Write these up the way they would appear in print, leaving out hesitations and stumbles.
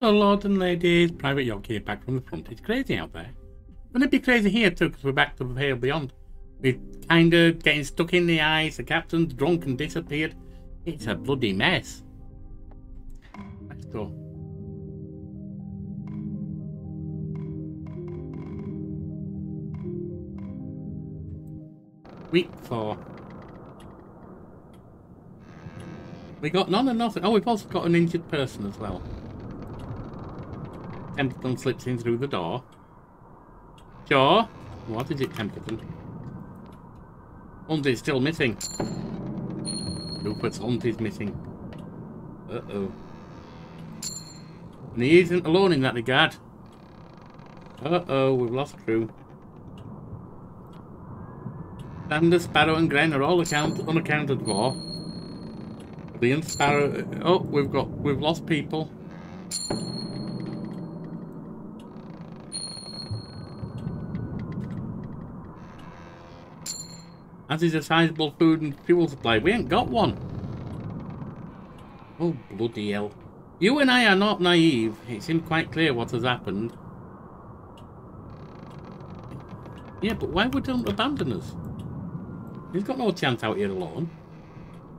Oh, Lord and ladies, Private York here, back from the front. It's crazy out there. Wouldn't it be crazy here too, because we're back to the Vale Beyond? We're kind of getting stuck in the ice, the captain's drunk and disappeared. It's a bloody mess. Let's go. Week 4. We got none and nothing. Oh, we've also got an injured person as well. Templeton slips in through the door. Sure. What is it, Templeton? Hunt is still missing. Rupert's Hunt is missing. Uh-oh. And he isn't alone in that regard. Uh-oh, we've lost crew. Sander, Sparrow and Gren are all unaccounted for. Lee and Sparrow... Oh, we've lost people. As is a sizable food and fuel supply. We ain't got one. Oh, bloody hell. You and I are not naive. It seemed quite clear what has happened. Yeah, but why would he abandon us? He's got no chance out here alone.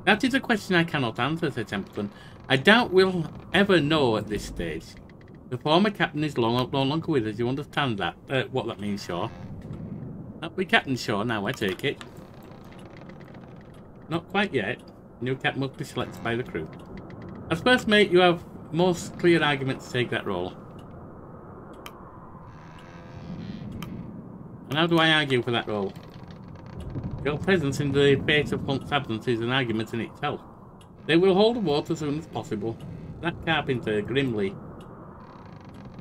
That is a question I cannot answer, said Templeton. I doubt we'll ever know at this stage. The former captain is no longer with us. You understand that? What that means, Shaw? That'll be Captain Shaw now, I take it. Not quite yet. New captain must be selected by the crew. As first mate, you have most clear arguments to take that role. And how do I argue for that role? Your presence in the face of Hunt's absence is an argument in itself. They will hold the water as soon as possible. That carpenter, Grimley,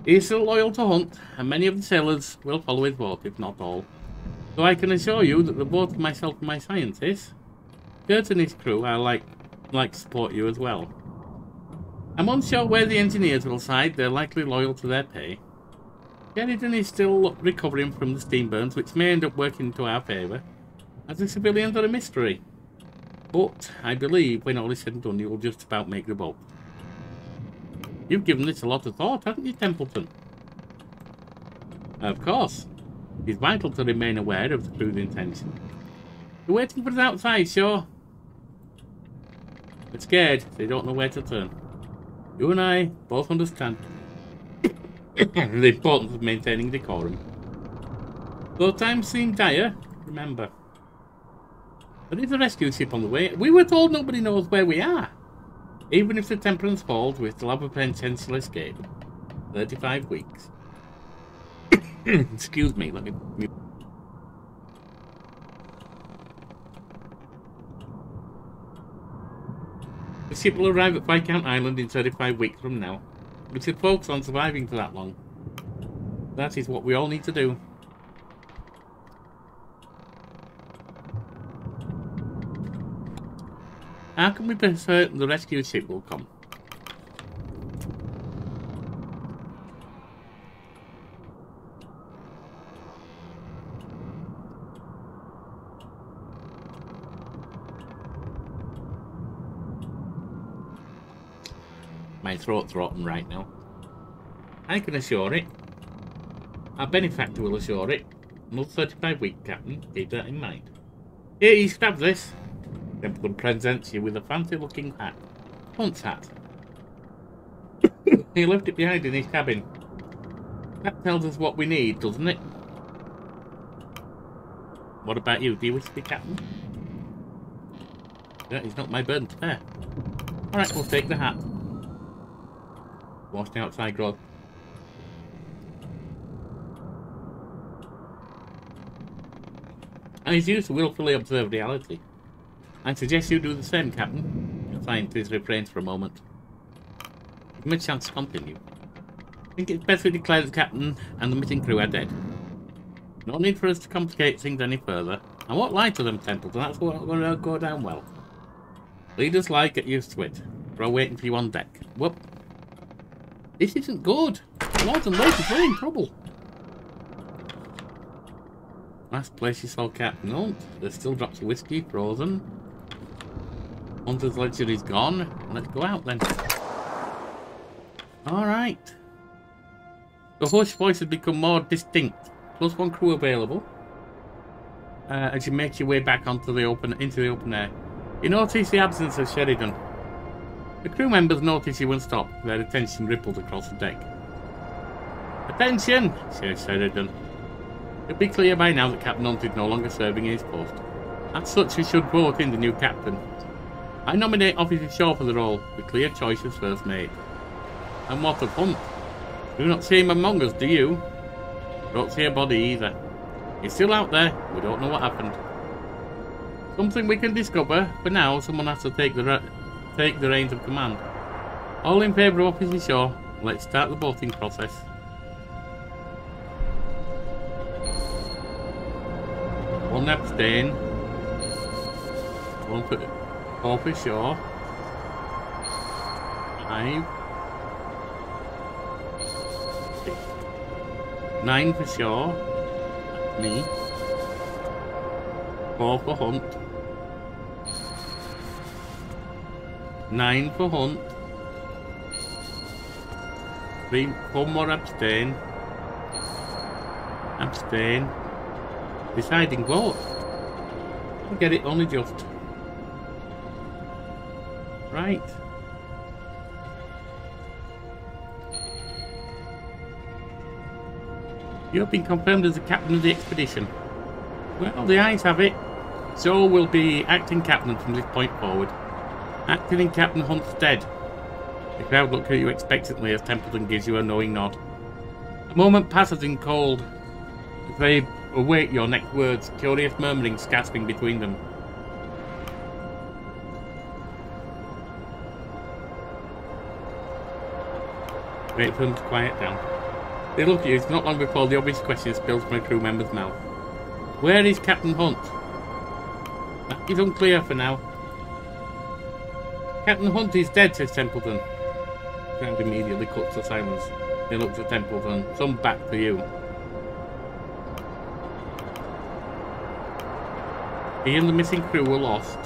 is still loyal to Hunt, and many of the sailors will follow his vote, if not all. So I can assure you that the both myself and my scientists, Kurt and his crew, are like to support you as well. I'm unsure where the engineers will side. They're likely loyal to their pay. Sheridan is still recovering from the steam burns, which may end up working into our favour, as the civilians are a mystery. But I believe when all is said and done, you will just about make the boat. You've given this a lot of thought, haven't you, Templeton? Of course. It's vital to remain aware of the crew's intention. They're waiting for us outside, sure. They're scared. They don't know where to turn. You and I both understand the importance of maintaining decorum. Though times seem dire, remember, there is a rescue ship on the way. We were told nobody knows where we are. Even if the Temperance falls, we still have a potential escape. 35 weeks. Excuse me, let me... The ship will arrive at Viscount Island in 35 weeks from now. We should focus on surviving for that long. That is what we all need to do. How can we be certain the rescue ship will come? My throat's rotten right now. I can assure it. Our benefactor will assure it. Another 35 weeks, Captain. Keep that in mind. Here, you grab this. Templeton presents you with a fancy-looking hat. Hunt's hat. He left it behind in his cabin. That tells us what we need, doesn't it? What about you? Do you wish to be captain? That is not my burden to bear. Alright, we'll take the hat. Watch the outside growth. And he's used to willfully observe reality. I suggest you do the same, Captain. The scientist refrains for a moment. Give him a chance to continue. I think it's best we declare the captain and the missing crew are dead. No need for us to complicate things any further. I won't lie to them, Templeton. That's what will go down well. Leaders lie, get used to it. We're all waiting for you on deck. Whoop. This isn't good. Lords and ladies, we're in trouble. Last place you saw Captain Hunt. There's still drops of whiskey, frozen. Hunter's ledger is gone. Let's go out then. Alright. The hush voice has become more distinct. Plus one crew available. As you make your way back into the open air. You notice the absence of Sheridan. The crew members notice you and stop. Their attention ripples across the deck. Attention, says Sheridan. It'll be clear by now that Captain Hunt is no longer serving in his post. As such, we should vote in the new captain. I nominate Officer Shaw for the role. The clear choice is first made. And what of Hunt? Do not see him among us, do you? Don't see a body either. He's still out there. We don't know what happened. Something we can discover. For now, someone has to take the reins of command. All in favour of Officer Shaw. Let's start the voting process. One abstain. One for Shaw. 5. 6. 9 for Shaw. Me. 4 for Hunt. 9 for Hunt. 4 more abstain. Abstain. Deciding vote. I get it only just. Right. You have been confirmed as the captain of the expedition. Well, the eyes have it. So will be acting captain from this point forward. Acting in Captain Hunt's stead. The crowd look at you expectantly as Templeton gives you a knowing nod. A moment passes in cold as they await your next words, curious murmurings gasping between them. Wait for them to quiet down. They look at you. It's not long before the obvious question spills from a crew member's mouth. Where is Captain Hunt? That is unclear for now. Captain Hunt is dead, says Templeton. The crowd immediately cuts to silence. They look to Templeton, some back to you. He and the missing crew were lost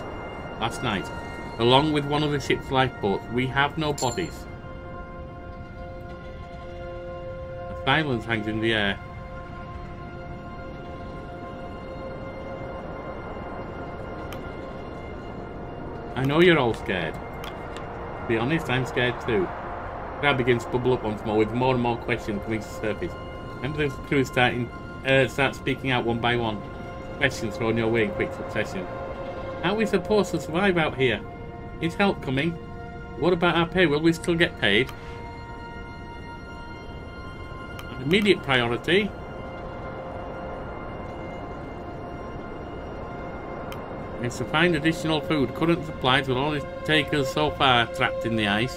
last night, along with one of the ship's lifeboats. We have no bodies. A silence hangs in the air. I know you're all scared. To be honest, I'm scared too. The crowd begins to bubble up once more with more and more questions coming to the surface. Members of the crew start speaking out one by one. Questions thrown your way in quick succession. How are we supposed to survive out here? Is help coming? What about our pay? Will we still get paid? An immediate priority is to find additional food. Current supplies will only take us so far trapped in the ice.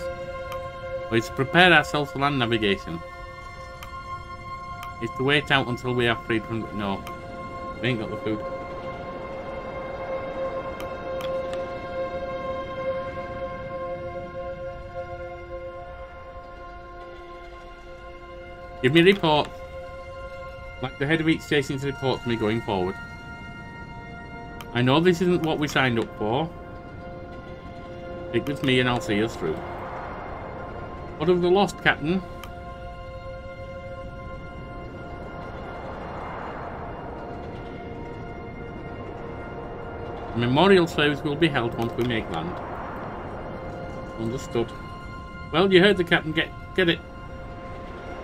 Or it's to prepare ourselves for land navigation. It's to wait out until we are freed from... No. We ain't got the food. Give me a report. Like the head of each station to report to me going forward. I know this isn't what we signed up for. Stick with me and I'll see us through. What of the lost, Captain? The memorial service will be held once we make land. Understood. Well, you heard the captain. Get it.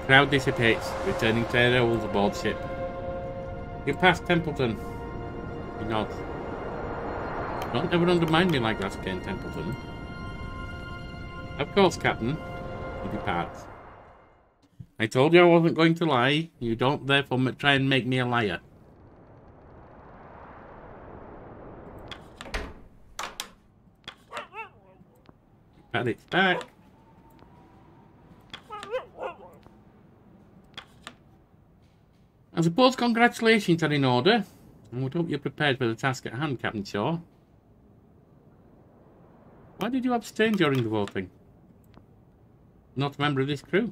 Crowd dissipates, returning to their roles aboard ship. You passed Templeton. He nods. Don't ever undermine me like that again, Templeton. Of course, Captain. He departs. I told you I wasn't going to lie. You don't therefore try and make me a liar. Pat its back. I suppose congratulations are in order. I would hope you're prepared for the task at hand, Captain Shaw. Why did you abstain during the voting? Not a member of this crew.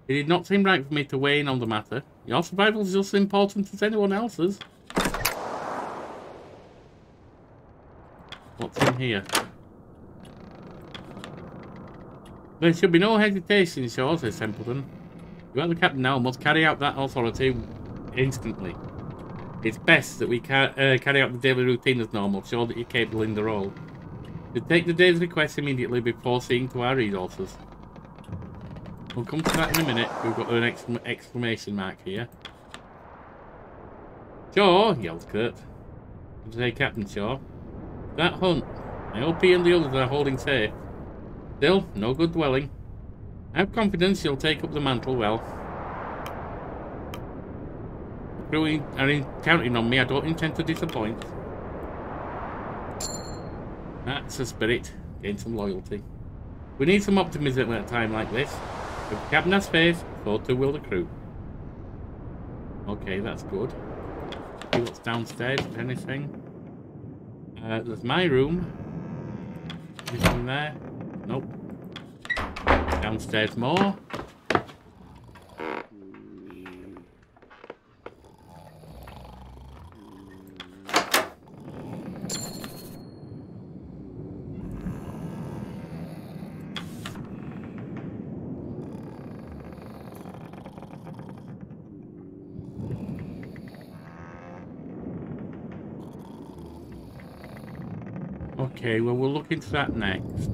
It did not seem right for me to weigh in on the matter. Your survival is just as important as anyone else's. What's in here? There should be no hesitation, Shaw, says Templeton. You are the captain now and must carry out that authority instantly. It's best that we carry out the daily routine as normal, show that you're capable in the role. You take the day's request immediately before seeing to our resources. We'll come to that in a minute. We've got an exclamation mark here. Shaw, yells Kurt. Say, Captain Shaw. That hunt. I hope he and the others are holding safe. Still, no good dwelling. I have confidence you'll take up the mantle well. The crew are counting on me. I don't intend to disappoint. That's the spirit. Gain some loyalty. We need some optimism at a time like this. If the captain has faith, so too will the crew. Okay, that's good. See what's downstairs, if anything. There's my room. Anything there? Nope. Downstairs more. Okay, well, we'll look into that next.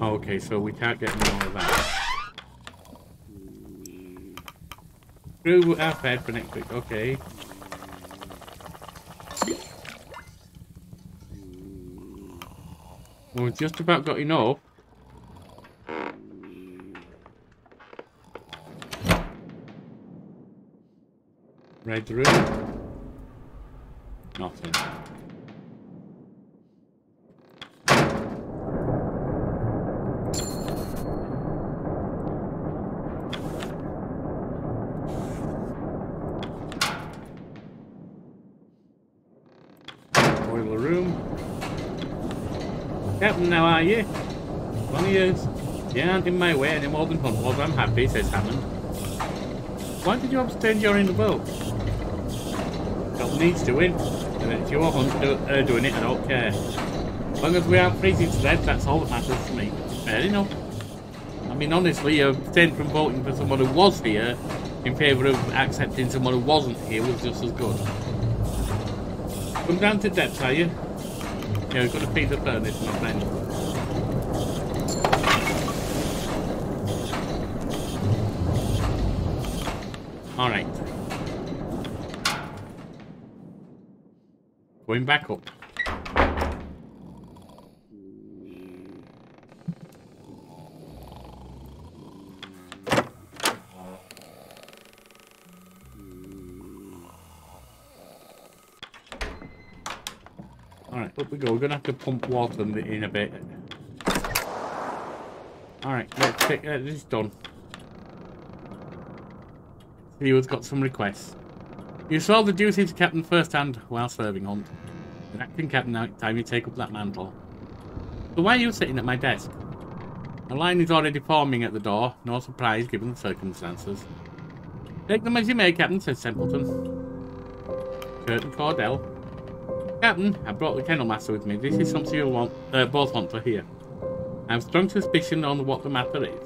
Okay, so we can't get more of that. Crew are fed for next week, okay. Well, we've just about got enough. Red room. Nothing. Boiler room. Captain, how are you? One of yours. You aren't in my way any more than Hunt was. I'm happy, says Hammond. Why did you abstain during the boat? Job needs doing, and it's your Hunt doing it, I don't care. As long as we aren't freezing to death, that's all that matters to me. Fair enough. I mean, honestly, abstaining from voting for someone who was here in favour of accepting someone who wasn't here was just as good. Come down to depths, are you? Yeah, we've got to feed the furnace, my friend. Alright. Going back up. Alright, up we go. We're going to have to pump water in a bit. Alright, let's take this done. See who's got some requests. You saw the duties of captain firsthand while serving Hunt. As acting captain, now it's time you take up that mantle. So why are you sitting at my desk? A line is already forming at the door. No surprise given the circumstances. Take them as you may, Captain, says Templeton. Kurt and Cordell. Captain, I brought the kennel master with me. This is something you'll want, both want to hear. I have strong suspicion on what the matter is,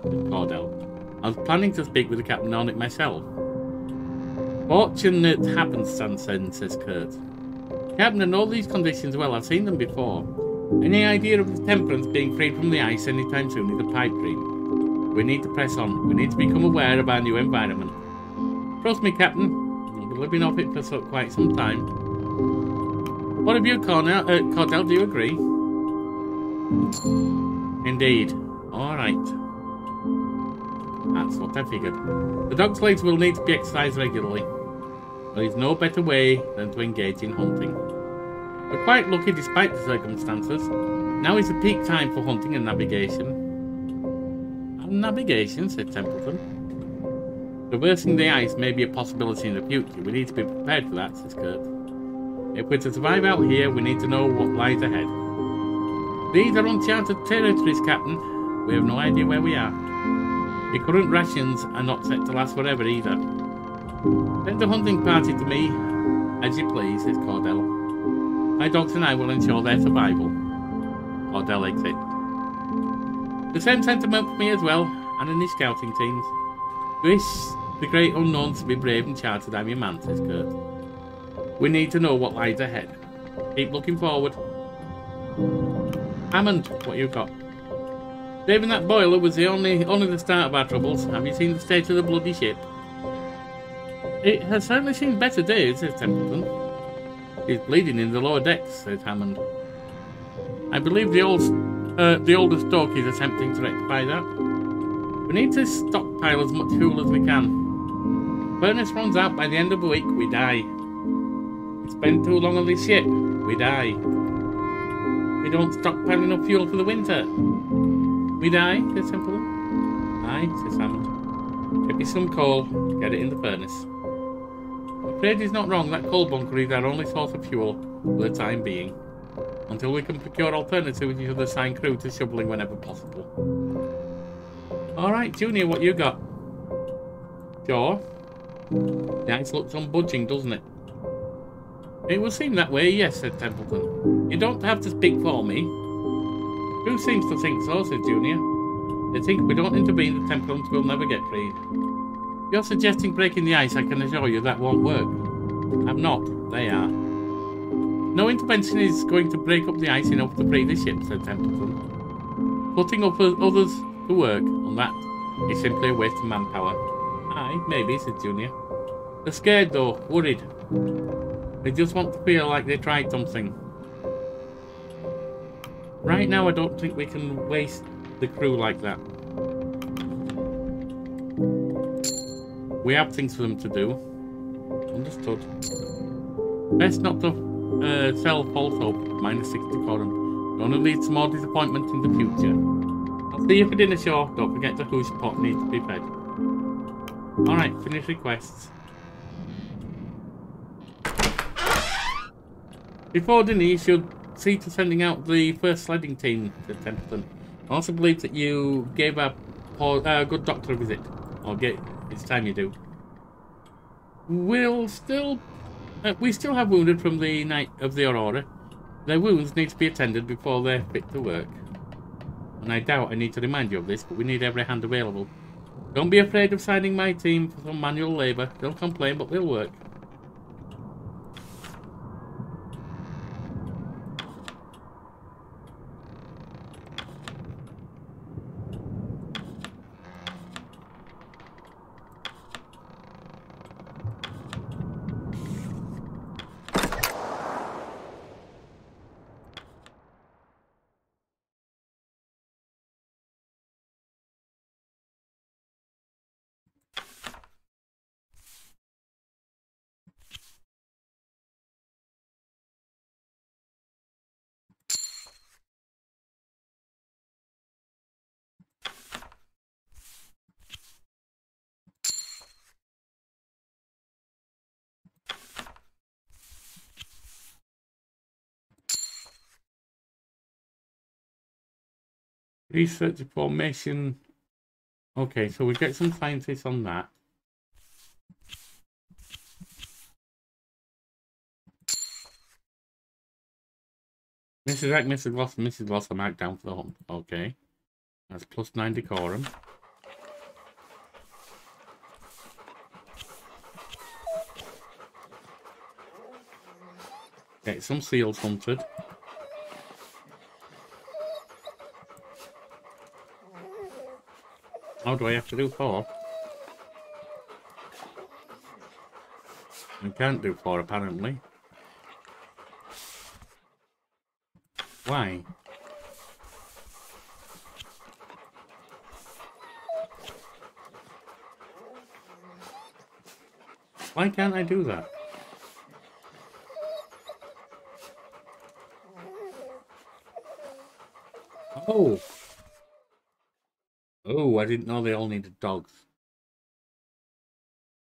says Cordell. I was planning to speak with the captain on it myself. Fortunate happenstance, says Kurt. Captain, I know these conditions well. I've seen them before. Any idea of the Temperance being freed from the ice anytime soon is a pipe dream. We need to press on. We need to become aware of our new environment. Trust me, Captain. We'll be living off it for quite some time. What of you, Cordell? Do you agree? Indeed. All right. That's what I figured. The dog's legs will need to be exercised regularly. There is no better way than to engage in hunting. We're quite lucky despite the circumstances. Now is the peak time for hunting and navigation. Navigation, said Templeton. Traversing the ice may be a possibility in the future. We need to be prepared for that, says Kurt. If we're to survive out here, we need to know what lies ahead. These are uncharted territories, Captain. We have no idea where we are. The current rations are not set to last forever either. Send the hunting party to me, as you please, says Cordell. My dogs and I will ensure their survival. Or they'll exit. The same sentiment for me as well, and any scouting teams. Wish the great unknowns to be brave and charted. I'm your man, says Kurt. We need to know what lies ahead. Keep looking forward. Hammond, what you got? Saving that boiler was only the start of our troubles. Have you seen the state of the bloody ship? It has certainly seen better days, says Templeton. He's bleeding in the lower decks, says Hammond. I believe the older stoke is attempting to rectify that. We need to stockpile as much fuel as we can. Furnace runs out by the end of the week, we die. We spend too long on this ship, we die. We don't stockpile enough fuel for the winter. We die, says Templeton. Aye, says Hammond. Get me some coal, get it in the furnace. I'm afraid he's not wrong, that coal bunker is our only source of fuel for the time being. Until we can procure alternatives, you should assign crew to shoveling whenever possible. Alright, Junior, what you got? Sure. The ice looks unbudging, doesn't it? It would seem that way, yes, said Templeton. You don't have to speak for me. Who seems to think so, said Junior. They think if we don't intervene, the Templars will never get freed. If you're suggesting breaking the ice, I can assure you that won't work. I'm not. They are. No intervention is going to break up the ice enough to free the ship, said Templeton. Putting up others to work on that is simply a waste of manpower. Aye, maybe, said Junior. They're scared though, worried. They just want to feel like they tried something. Right now I don't think we can waste the crew like that. We have things for them to do. Understood. Best not to sell false hope. -6 decorum. Gonna lead to more disappointment in the future. I'll see you for dinner, Shaw. Don't forget the hoosh pot needs to be fed. Alright, finish requests. Before dinner, you should see to sending out the first sledding team, said Templeton. I also believe that you gave a good doctor a visit. It's time you do. We still have wounded from the night of the Aurora. Their wounds need to be attended before they're fit to work. And I doubt I need to remind you of this, but we need every hand available. Don't be afraid of signing my team for some manual labour. They'll complain, but they'll work. Research formation. Okay, so we get some scientists on that. Mrs. Eck, Mrs. Gloss, and Mrs. Gloss are marked down for the hump. Okay. That's +9 decorum. Okay, some seals hunted. How do I have to do 4? I can't do 4 apparently. Why? Why can't I do that? Oh! Oh, I didn't know they all needed dogs.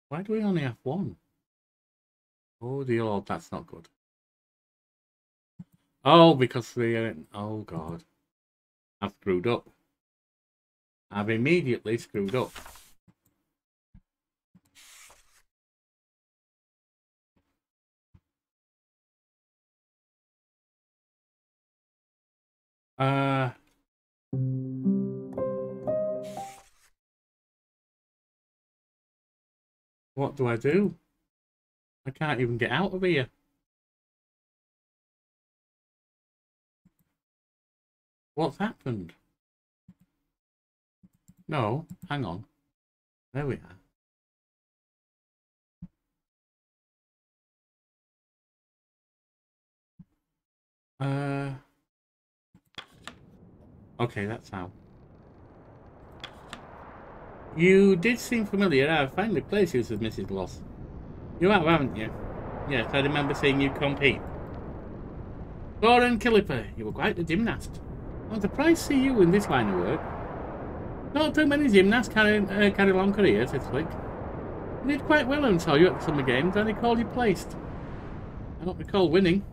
Why do we only have 1? Oh dear Lord, that's not good. Oh, because they... oh God. I've screwed up. I've immediately screwed up. What do I do? I can't even get out of here. What's happened? No, hang on. There we are. Okay, that's how. You did seem familiar. I've finally placed you, says Mrs. Gloss. You have, haven't you? Yes, I remember seeing you compete. Goran Kiliper, you were quite a gymnast. I'm surprised to see you in this line of work. Not too many gymnasts carry long careers, says Flick. You did quite well and saw you at the Summer Games. I recall you placed. I don't recall winning.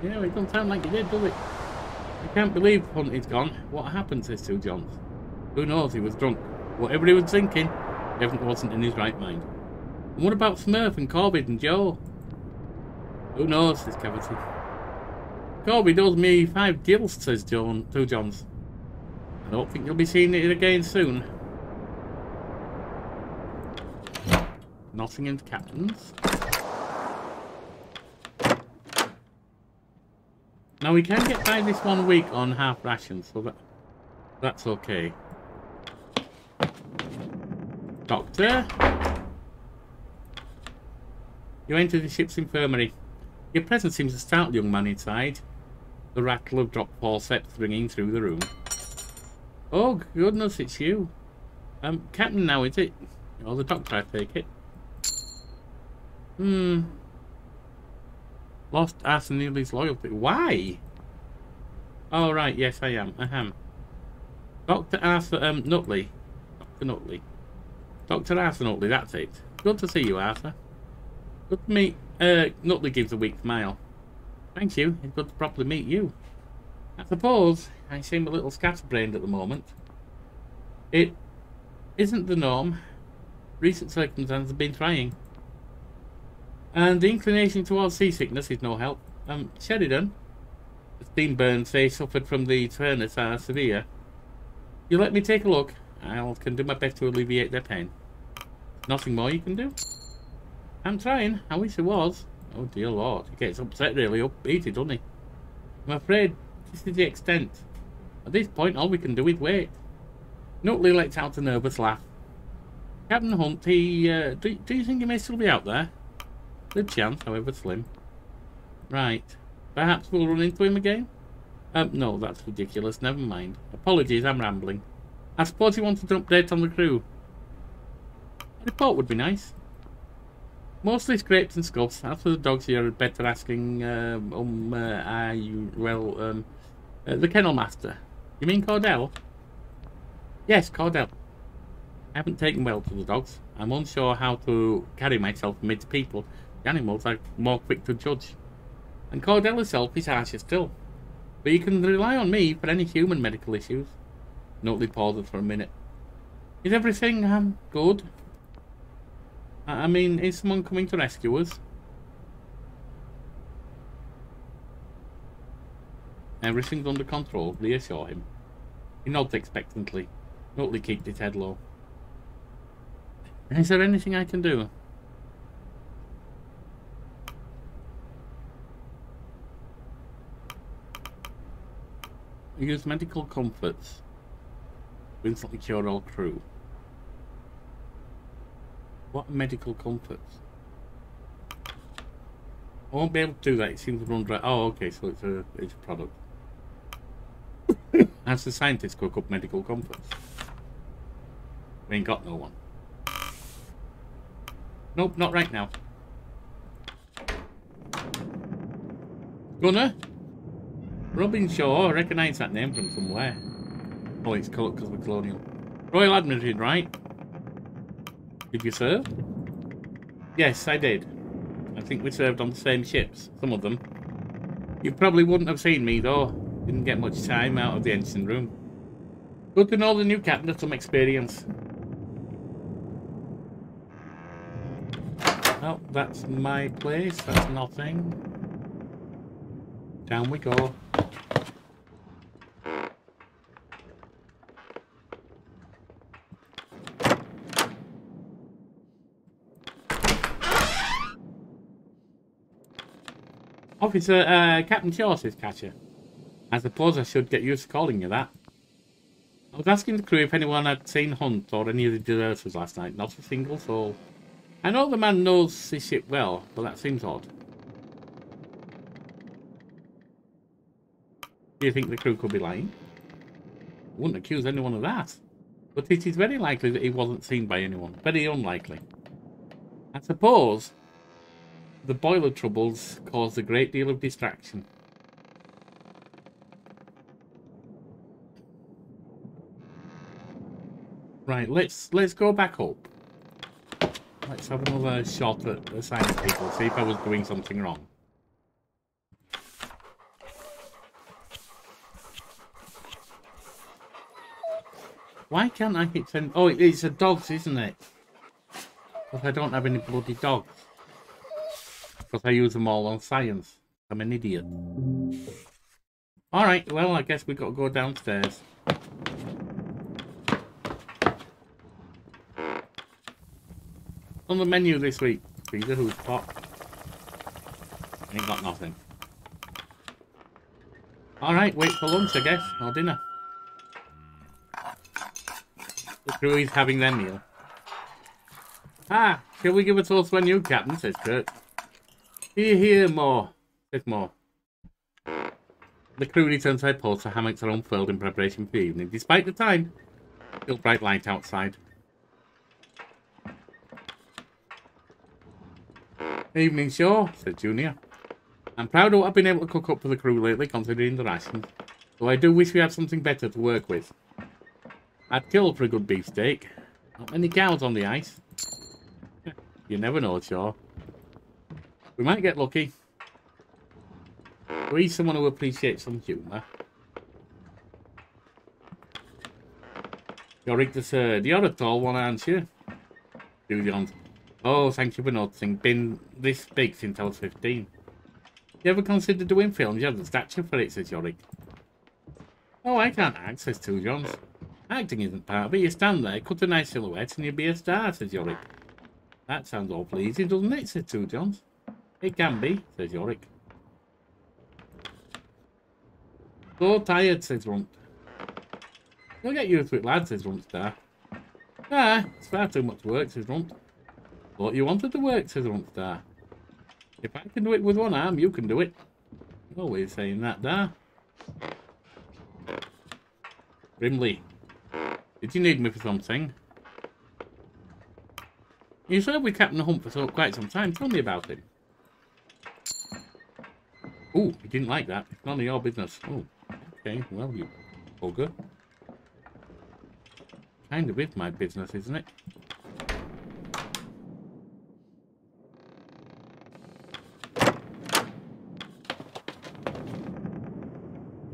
Yeah, it doesn't sound like you did, does it? I can't believe Hunt is gone. What happened, says Sue Johns. Who knows, he was drunk. Whatever he was thinking, he wasn't in his right mind. And what about Smurf and Corbett and Joe? Who knows, says Cavity. Corby does me 5 gills, says Sue Johns. I don't think you'll be seeing it again soon. Nottingham's captains. Now we can get by this 1 week on half rations, so that's okay. Doctor, you enter the ship's infirmary. Your presence seems to startle the young man inside. The rattle of drop forceps ringing through the room. Oh goodness, it's you. Captain now, is it? Oh, the doctor, I take it. Lost Arthur Neely's loyalty. Why? Oh, right, yes, I am. Dr. Arthur, Nutley. Dr. Nutley. Dr. Arthur Nutley, that's it. Good to see you, Arthur. Good to meet... Nutley gives a weak smile. Thank you. It's good to properly meet you. I suppose I seem a little scatterbrained at the moment. It isn't the norm. Recent circumstances have been trying. And the inclination towards seasickness is no help. Sheridan, the steam burns they suffered from the furnace are severe. You let me take a look. I can do my best to alleviate their pain. Nothing more you can do? I'm trying. I wish there was. Oh dear Lord, he gets upset really upbeated, doesn't he? I'm afraid this is the extent. At this point, all we can do is wait. Nutley lets out a nervous laugh. Captain Hunt, do you think he may still be out there? Good chance, however slim. Right. Perhaps we'll run into him again? No, that's ridiculous. Never mind. Apologies, I'm rambling. I suppose you wanted an update on the crew. A report would be nice. Mostly scrapes and scuffs. As for the dogs, you're better asking, the kennel master. You mean Cordell? Yes, Cordell. I haven't taken well to the dogs. I'm unsure how to carry myself amidst people. The animals are more quick to judge. And Cordell herself is harsher still. But you can rely on me for any human medical issues. Nutley pauses for a minute. Is everything, good? I mean, is someone coming to rescue us? Everything's under control, reassure him. He nods expectantly. Nutley keeps his head low. Is there anything I can do? Use medical comforts to instantly cure all crew. What medical comforts? I won't be able to do that. It seems to run dry. Oh, okay, so it's a product. As the scientists cook up medical comforts. We ain't got no one. Nope, not right now. Gunner? Robin Shaw, I recognise that name from somewhere. Oh, it's called because we're colonial. Royal Admiralty, right? Did you serve? Yes, I did. I think we served on the same ships, some of them. You probably wouldn't have seen me, though. Didn't get much time out of the engine room. Good to know the new captain has some experience. Oh, that's my place. That's nothing. Down we go. Officer, Captain Shaw, says Catcher. I suppose I should get used to calling you that. I was asking the crew if anyone had seen Hunt or any of the deserters last night. Not a single soul. I know the man knows his ship well, but that seems odd. Do you think the crew could be lying? I wouldn't accuse anyone of that. But it is very likely that he wasn't seen by anyone. Very unlikely. I suppose the boiler troubles caused a great deal of distraction. Right, let's go back up. Let's have another shot at the science people, see if I was doing something wrong. Why can't I hit send? Oh, it's the dogs, isn't it? Because I don't have any bloody dogs. Because I use them all on science. I'm an idiot. Alright, well, I guess we got to go downstairs. On the menu this week, Peter, who's pot? Ain't got nothing. Alright, wait for lunch, I guess, or dinner. The crew is having their meal. Ah, shall we give a toast to a new captain, says Kurt. Here, more, says More. The crew returns to their posts, the hammocks are unfurled in preparation for the evening. Despite the time, still bright light outside. Evening, Shaw, said Junior. I'm proud of what I've been able to cook up for the crew lately, considering the rations. Though I do wish we had something better to work with. I'd kill for a good beefsteak. Not many cows on the ice. You never know, Shaw. We might get lucky. We're someone who appreciates some humour. Yorick the third. You're a tall one, aren't you? Julian. Oh, thank you for noticing. Been this big since I was 15. You ever considered doing films? You have the stature for it, says Yorick. Oh, I can't act, says Two Johns. Acting isn't part of it. You stand there, cut a nice silhouette, and you'll be a star, says Yorick. That sounds awful easy, doesn't it, says Two Johns. It can be, says Yorick. So tired, says Runt. You'll get used to it, lad, says Runt Star. Ah, it's far too much work, says Runt. But you wanted to work, says Runt Star. If I can do it with one arm, you can do it. Always saying that, Dar. Grimly. Did you need me for something? You served with Captain Hunt for quite some time. Tell me about him. Ooh, he didn't like that. It's none of your business. Oh, okay. Well, you bugger. Kind of is my business, isn't it?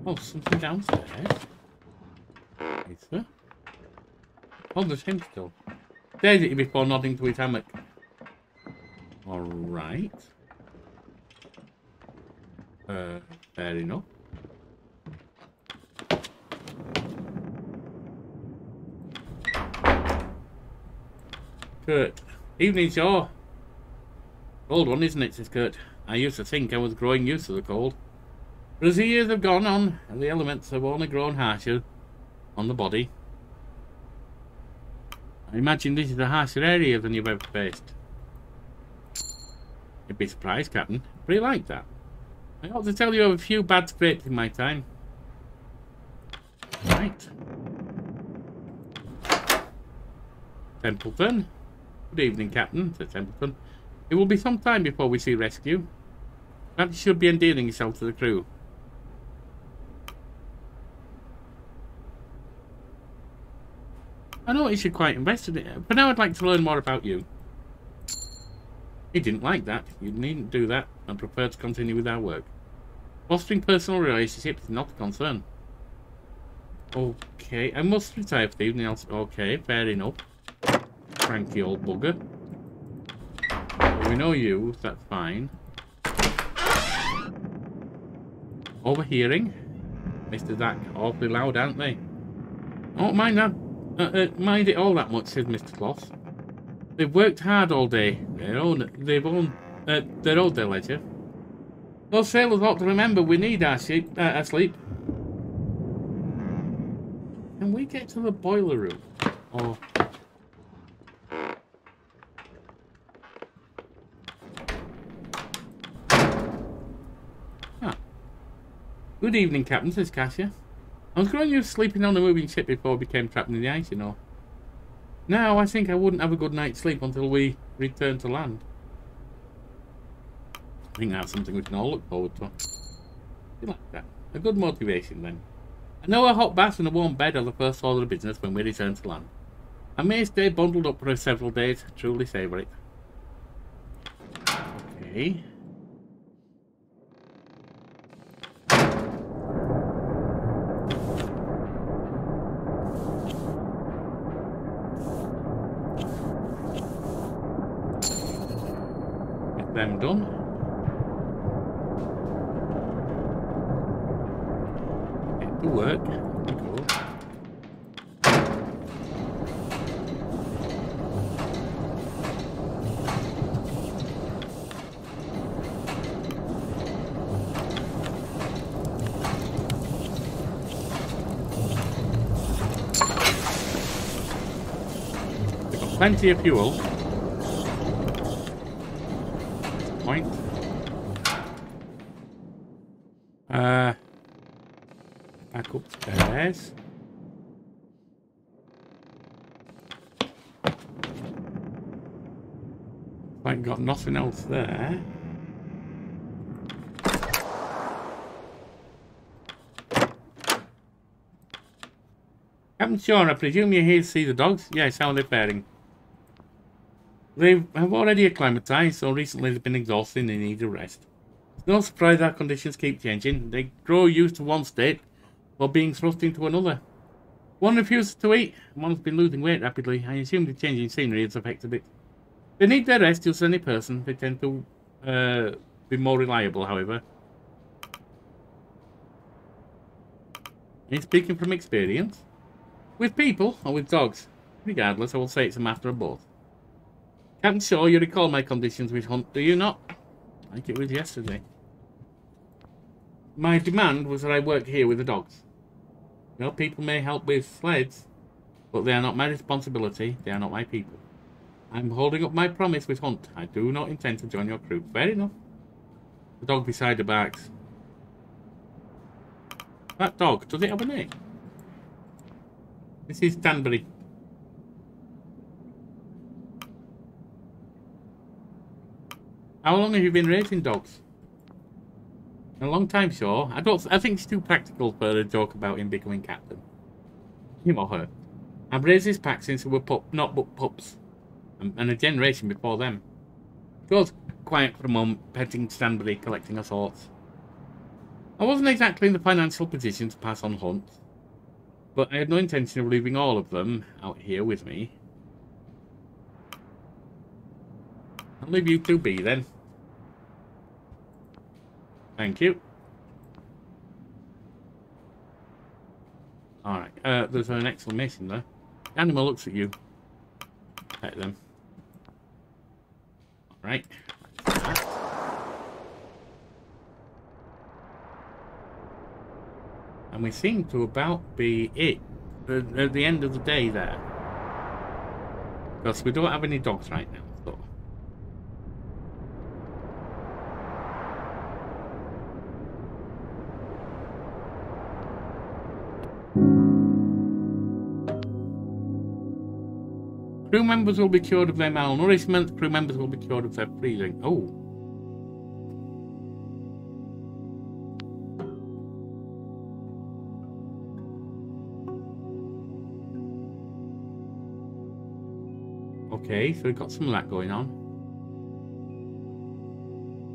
Oh, something downstairs. Is there? Oh, there's him still. Stares at you before nodding to his hammock. Alright. Fair enough. Kurt. Evening, Shaw. Cold one, isn't it, says Kurt. I used to think I was growing used to the cold. But as the years have gone on, and the elements have only grown harsher on the body, I imagine this is a harsher area than you've ever faced. You'd be surprised, Captain. Pretty like that. I ought to tell you of a few bad scrapes in my time. Right. Templeton. Good evening, Captain, said Templeton. It will be some time before we see rescue. Perhaps you should be endearing yourself to the crew. I noticed you're quite invested in it, but now I'd like to learn more about you. He didn't like that. You needn't do that. I prefer to continue with our work. Fostering personal relationships is not a concern. Okay, I must retire for the evening. Okay, fair enough. Cranky old bugger. Well, we know you, that's fine. Overhearing? Mr. Zack, awfully loud, aren't they? I don't mind that. Mind it all that much, says Mr. Kloss. They've worked hard all day. They're owed their leisure. Those sailors ought to remember we need our sleep. Can we get to the boiler room? Or... Ah. Good evening, Captain, says Cassia. I was growing used to sleeping on a moving ship before we became trapped in the ice, you know. Now I think I wouldn't have a good night's sleep until we return to land. I think that's something we can all look forward to. You like that? A good motivation, then. I know a hot bath and a warm bed are the first order of business when we return to land. I may stay bundled up for several days. Truly savour it. Okay. Get them done. Get to work. Plenty of fuel. Point. Back upstairs. Like got nothing else there. Captain Sean, I presume you're here to see the dogs? Yes, how are they faring? They have already acclimatized, so recently they've been exhausted and they need a rest. It's no surprise our conditions keep changing. They grow used to one state while being thrust into another. One refuses to eat, and one's been losing weight rapidly. I assume the changing scenery has affected it. They need their rest just as any person. They tend to be more reliable, however. Are you speaking from experience? With people or with dogs? Regardless, I will say it's a matter of both. Captain Shaw, you recall my conditions with Hunt, do you not? Like it was yesterday. My demand was that I work here with the dogs. Well, people may help with sleds, but they are not my responsibility. They are not my people. I'm holding up my promise with Hunt. I do not intend to join your crew. Fair enough. The dog beside the barks. That dog, does it have a name? This is Stanbury. How long have you been raising dogs? A long time, sure. I think it's too practical for a joke about him becoming captain. Him or her. I've raised this pack since we were not but pups. And a generation before them. Goes quiet for a moment, petting Stanbury, collecting her thoughts. I wasn't exactly in the financial position to pass on Hunt, but I had no intention of leaving all of them out here with me. I'll leave you two be then. Thank you. Alright, there's an exclamation there. The animal looks at you. Pet them. Alright. And we seem to about be it. At the end of the day there. Because we don't have any dogs right now. So. Crew members will be cured of their malnourishment. Crew members will be cured of their freezing. Oh. Okay, so we've got some of that going on.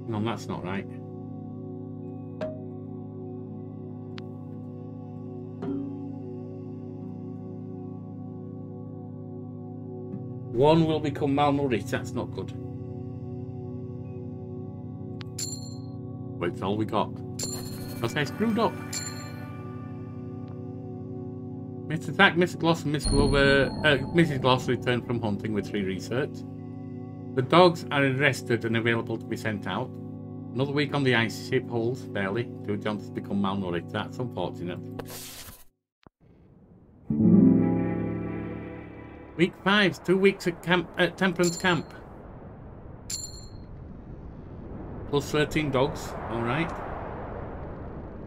No, that's not right. One will become malnourished, that's not good. But it's all we got. Because I screwed up. Mr. Thack, Mr. Gloss and Mrs. Gloss returned from hunting with 3 research. The dogs are arrested and available to be sent out. Another week on the ice ship holds, barely. 2 Johnsons become malnourished. That's unfortunate. Week 5, 2 weeks at camp at Temperance Camp. Plus 13 dogs. Alright.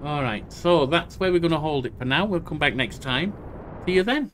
Alright, so that's where we're going to hold it for now. We'll come back next time. See you then.